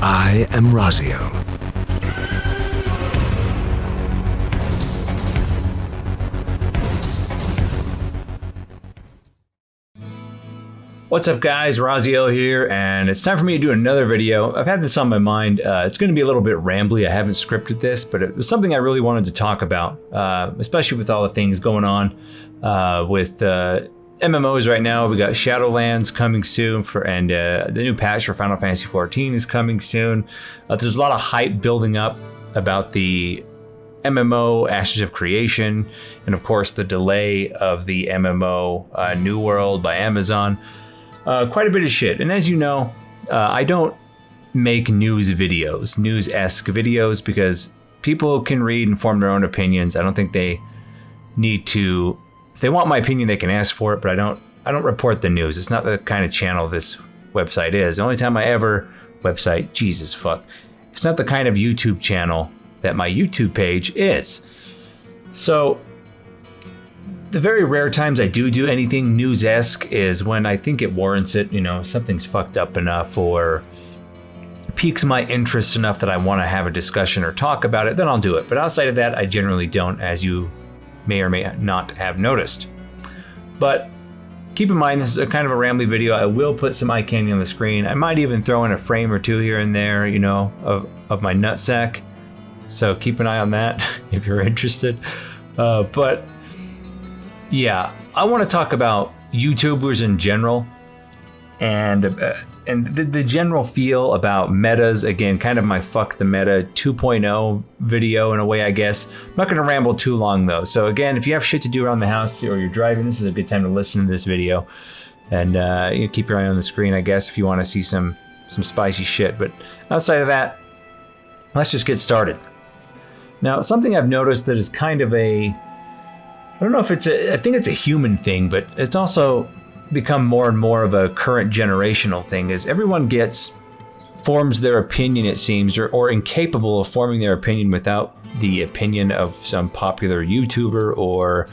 I am Raziel. What's up guys, Raziel here, and it's time for me to do another video. I've had this on my mind. It's going to be a little bit rambly. I haven't scripted this, but it was something I really wanted to talk about, especially with all the things going on with MMOs right now. We got Shadowlands coming soon, and the new patch for Final Fantasy XIV is coming soon. There's a lot of hype building up about the MMO Ashes of Creation, and of course the delay of the MMO New World by Amazon. Quite a bit of shit. And as you know, I don't make news-esque videos, because people can read and form their own opinions. I don't think they need to. If they want my opinion, they can ask for it, but I don't report the news. It's not the kind of channel this website is. The only time I ever it's not the kind of YouTube channel that my YouTube page is. So the very rare times I do anything news-esque is when I think it warrants it. You know, something's fucked up enough or piques my interest enough that I want to have a discussion or talk about it, then I'll do it. But outside of that, I generally don't, as you may or may not have noticed. But keep in mind, this is a kind of a rambly video. I will put some eye candy on the screen. I might even throw in a frame or two here and there, you know, of my nutsack. So keep an eye on that if you're interested. But yeah, I want to talk about YouTubers in general, and the general feel about metas. Again, kind of my fuck the meta 2.0 video in a way, I guess. I'm not going to ramble too long though. So again, if you have shit to do around the house or you're driving, this is a good time to listen to this video. And you keep your eye on the screen, I guess, if you want to see some spicy shit. But outside of that, let's just get started. Now, something I've noticed that is kind of I don't know if I think it's a human thing, but it's also become more and more of a current generational thing, is everyone forms their opinion, it seems, or incapable of forming their opinion without the opinion of some popular YouTuber or,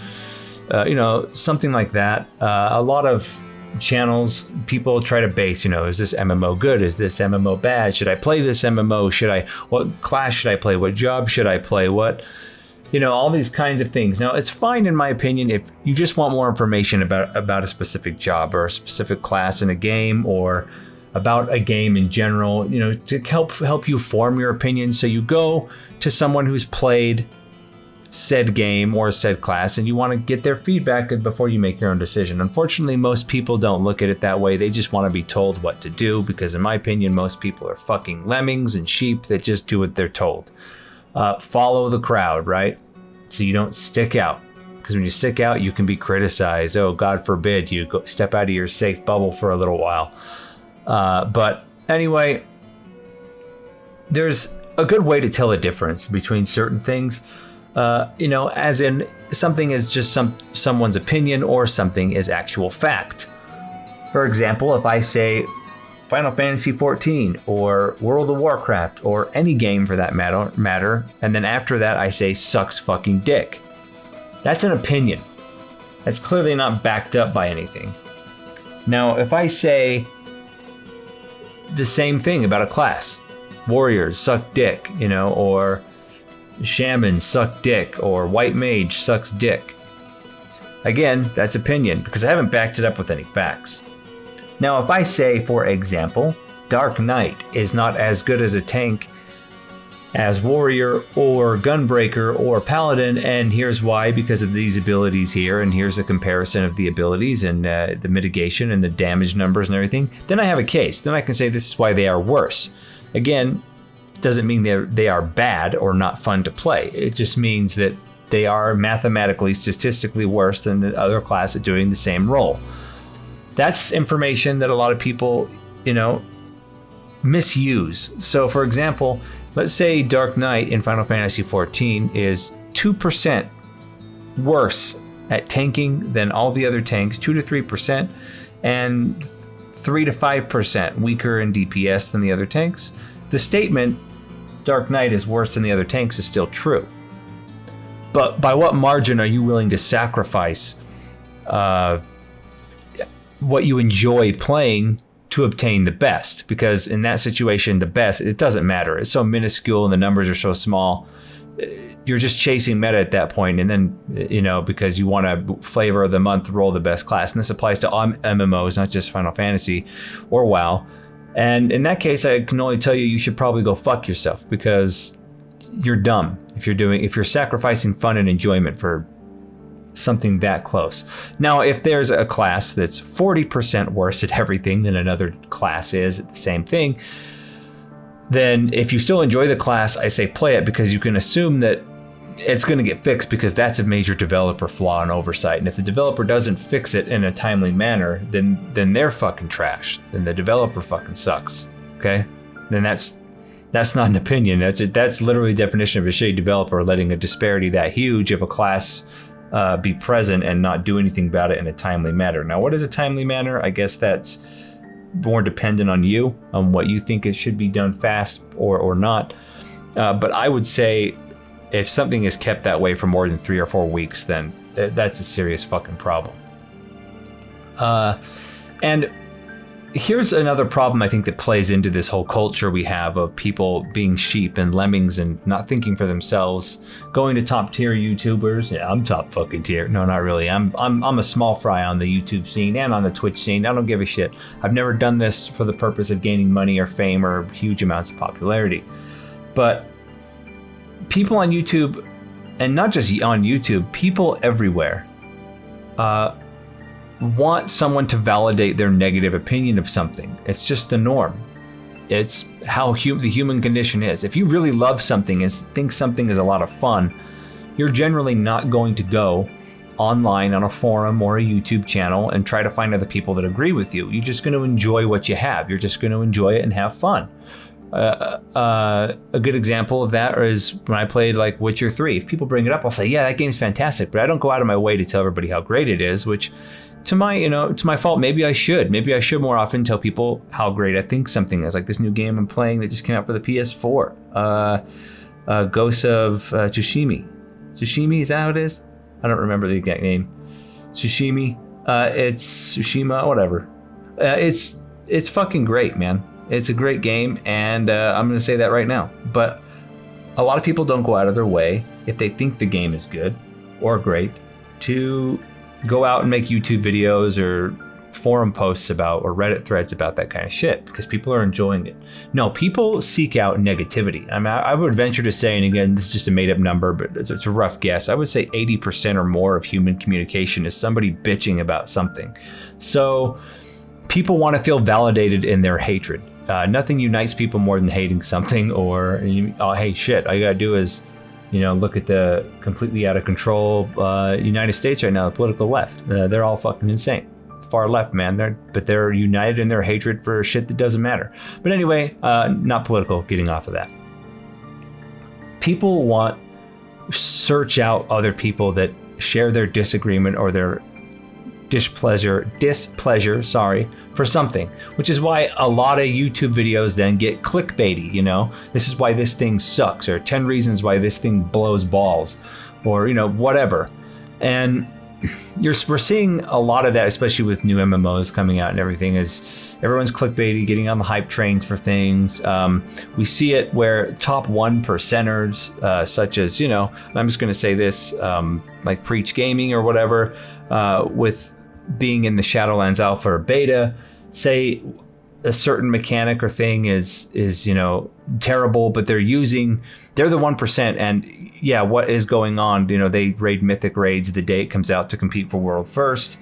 something like that. A lot of channels, people try to base, is this MMO good? Is this MMO bad? Should I play this MMO? What class should I play? What job should I play? All these kinds of things. Now, it's fine in my opinion if you just want more information about a specific job or a specific class in a game, or about a game in general, to help you form your opinion. So you go to someone who's played said game or said class, and you want to get their feedback before you make your own decision. Unfortunately, most people don't look at it that way. They just want to be told what to do, because in my opinion, most people are fucking lemmings and sheep that just do what they're told. Follow the crowd, right? So you don't stick out, because when you stick out, you can be criticized. Oh, God forbid you step out of your safe bubble for a little while. But anyway, there's a good way to tell a difference between certain things. As in something is just someone's opinion, or something is actual fact. For example, if I say Final Fantasy XIV or World of Warcraft or any game for that matter, and then after that I say sucks fucking dick, that's an opinion. That's clearly not backed up by anything. Now, if I say the same thing about a class, warriors suck dick, or shamans suck dick, or white mage sucks dick, again, that's opinion, because I haven't backed it up with any facts. Now, if I say, for example, Dark Knight is not as good as a tank as Warrior or Gunbreaker or Paladin, and here's why, because of these abilities here, and here's a comparison of the abilities and the mitigation and the damage numbers and everything, then I have a case. Then I can say this is why they are worse. Again, doesn't mean they are bad or not fun to play. It just means that they are mathematically, statistically worse than the other class at doing the same role. That's information that a lot of people, misuse. So, for example, let's say Dark Knight in Final Fantasy XIV is 2% worse at tanking than all the other tanks, 2 to 3%, and 3 to 5% weaker in DPS than the other tanks. The statement, Dark Knight is worse than the other tanks, is still true. But by what margin are you willing to sacrifice what you enjoy playing to obtain the best, because in that situation, the best, it doesn't matter. It's so minuscule and the numbers are so small. You're just chasing meta at that point, and then, because you want to flavor of the month, roll the best class. And this applies to all MMOs, not just Final Fantasy or WoW. And in that case, I can only tell you, you should probably go fuck yourself, because you're dumb if you're sacrificing fun and enjoyment for something that close. Now, if there's a class that's 40% worse at everything than another class is at the same thing, then if you still enjoy the class, I say play it, because you can assume that it's going to get fixed, because that's a major developer flaw and oversight. And if the developer doesn't fix it in a timely manner, then they're fucking trash. Then the developer fucking sucks. Okay? Then that's not an opinion. That's literally the definition of a shitty developer, letting a disparity that huge of a class be present and not do anything about it in a timely manner. Now, what is a timely manner? I guess that's more dependent on you, on what you think it should be done fast or not. But I would say if something is kept that way for more than 3 or 4 weeks, then that's a serious fucking problem. And here's another problem I think that plays into this whole culture we have of people being sheep and lemmings and not thinking for themselves, going to top tier YouTubers. Yeah, I'm top fucking tier. No, not really. I'm a small fry on the YouTube scene and on the Twitch scene. I don't give a shit. I've never done this for the purpose of gaining money or fame or huge amounts of popularity. But people on YouTube, and not just on YouTube, people everywhere, want someone to validate their negative opinion of something. It's just the norm. It's how the human condition is. If you really love something and think something is a lot of fun, you're generally not going to go online on a forum or a YouTube channel and try to find other people that agree with you. You're just going to enjoy what you have. You're just going to enjoy it and have fun. A good example of that is when I played like Witcher 3. If people bring it up, I'll say, yeah, that game's fantastic, but I don't go out of my way to tell everybody how great it is, which to my fault. Maybe I should more often tell people how great I think something is. Like this new game I'm playing that just came out for the PS4, Ghost of Tsushima. Tsushima, is that how it is? I don't remember the exact name. Tsushima. It's Tsushima, whatever. It's fucking great, man. It's a great game, and I'm going to say that right now. But a lot of people don't go out of their way, if they think the game is good or great, to go out and make YouTube videos or forum posts about, or Reddit threads about that kind of shit, because people are enjoying it. No, people seek out negativity. I mean, I would venture to say, and again, this is just a made up number, but it's a rough guess. I would say 80% or more of human communication is somebody bitching about something. So people want to feel validated in their hatred. Nothing unites people more than hating something, or, oh, hey, shit, all you gotta do is, look at the completely out of control United States right now, the political left. They're all fucking insane. Far left, man. They're united in their hatred for shit that doesn't matter. But anyway, not political, getting off of that. People search out other people that share their disagreement or their displeasure, for something, which is why a lot of YouTube videos then get clickbaity, this is why this thing sucks, or 10 reasons why this thing blows balls, or, whatever. And we're seeing a lot of that, especially with new MMOs coming out and everything, is everyone's clickbaity, getting on the hype trains for things. We see it where top 1%ers, such as, I'm just going to say this, like Preach Gaming or whatever, with being in the Shadowlands alpha or beta, say a certain mechanic or thing is terrible, but they're the 1%, and yeah, what is going on? They raid mythic raids the day it comes out to compete for world first,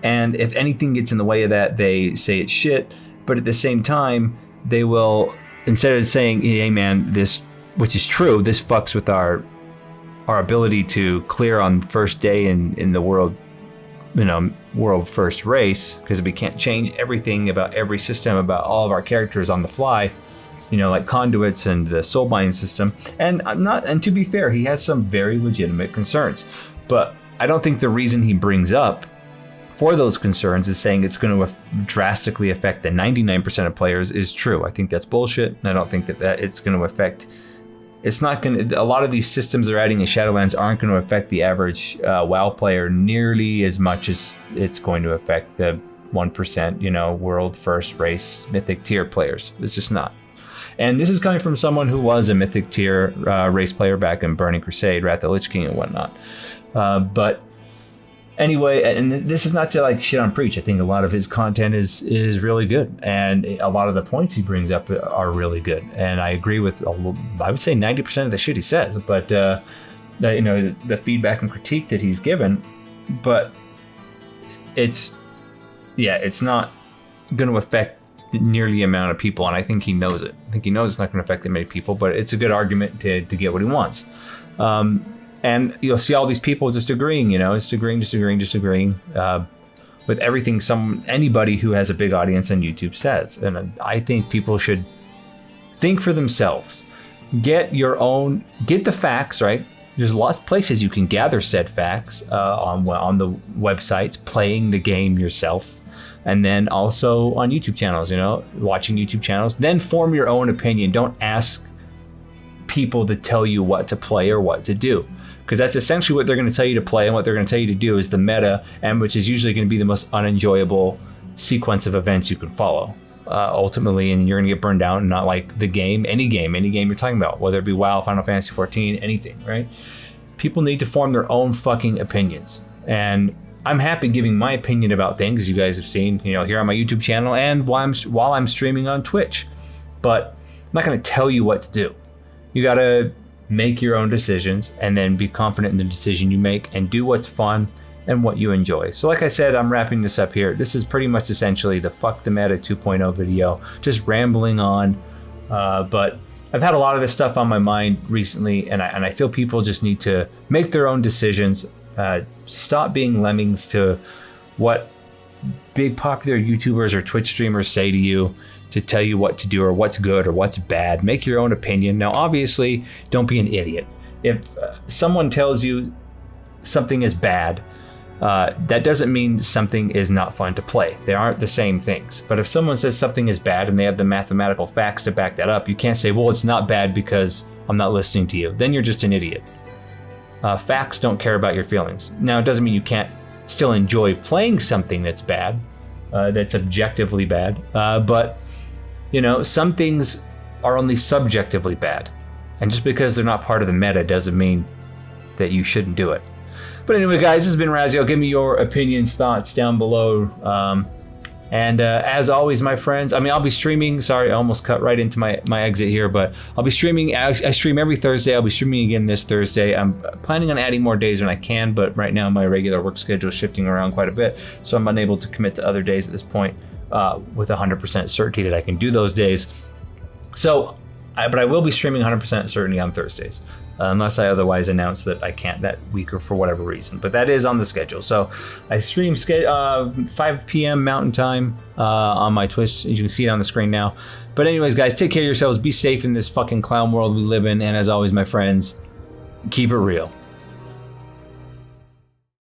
and if anything gets in the way of that, they say it's shit. But at the same time, they will, instead of saying, hey man, this, which is true, this fucks with our ability to clear on first day in the world first race, because we can't change everything about every system, about all of our characters on the fly, like conduits and the soulbind system. And to be fair, he has some very legitimate concerns, but I don't think the reason he brings up for those concerns is saying it's going to drastically affect the 99% of players is true. I think that's bullshit, and I don't think that it's going to affect. It's not going to. A lot of these systems they're adding in Shadowlands aren't going to affect the average WoW player nearly as much as it's going to affect the 1%, world first race mythic tier players. It's just not. And this is coming from someone who was a mythic tier race player back in Burning Crusade, Wrath of the Lich King and whatnot. But anyway, and this is not to like shit on Preach. I think a lot of his content is really good, and a lot of the points he brings up are really good. And I agree with, I would say 90% of the shit he says. But the feedback and critique that he's given, but it's not going to affect nearly the amount of people, and I think he knows it. I think he knows it's not going to affect that many people, but it's a good argument to get what he wants. And you'll see all these people just agreeing, disagreeing with everything anybody who has a big audience on YouTube says. And I think people should think for themselves. Get the facts, right? There's lots of places you can gather said facts on the websites, playing the game yourself. And then also on YouTube channels, watching YouTube channels. Then form your own opinion. Don't ask people to tell you what to play or what to do. Because that's essentially what they're going to tell you to play, and what they're going to tell you to do is the meta, and which is usually going to be the most unenjoyable sequence of events you can follow. Ultimately, and you're going to get burned out and not like the game, any game you're talking about, whether it be WoW, Final Fantasy 14, anything, right? People need to form their own fucking opinions. And I'm happy giving my opinion about things, you guys have seen, here on my YouTube channel and while I'm streaming on Twitch. But I'm not going to tell you what to do. You got to make your own decisions and then be confident in the decision you make and do what's fun and what you enjoy. So like I said, I'm wrapping this up here. This is pretty much essentially the Fuck the Meta 2.0 video, just rambling on. But I've had a lot of this stuff on my mind recently, and I feel people just need to make their own decisions. Stop being lemmings to what big popular YouTubers or Twitch streamers say to you to tell you what to do or what's good or what's bad. Make your own opinion. Now, obviously, don't be an idiot. If someone tells you something is bad, that doesn't mean something is not fun to play. They aren't the same things. But if someone says something is bad and they have the mathematical facts to back that up, you can't say, well, it's not bad because I'm not listening to you. Then you're just an idiot. Facts don't care about your feelings. Now, it doesn't mean you can't still enjoy playing something that's bad, that's objectively bad. But, some things are only subjectively bad. And just because they're not part of the meta doesn't mean that you shouldn't do it. But anyway, guys, this has been Raziel. Give me your opinions, thoughts down below. And as always, my friends, I'll be streaming. Sorry, I almost cut right into my exit here, but I'll be streaming. I stream every Thursday. I'll be streaming again this Thursday. I'm planning on adding more days when I can, but right now my regular work schedule is shifting around quite a bit, so I'm unable to commit to other days at this point with 100% certainty that I can do those days. So, but I will be streaming 100% certainty on Thursdays. Unless I otherwise announce that I can't that week or for whatever reason. But that is on the schedule. So I stream 5 p.m. Mountain Time on my Twitch. You can see it on the screen now. But anyways, guys, take care of yourselves. Be safe in this fucking clown world we live in. And as always, my friends, keep it real.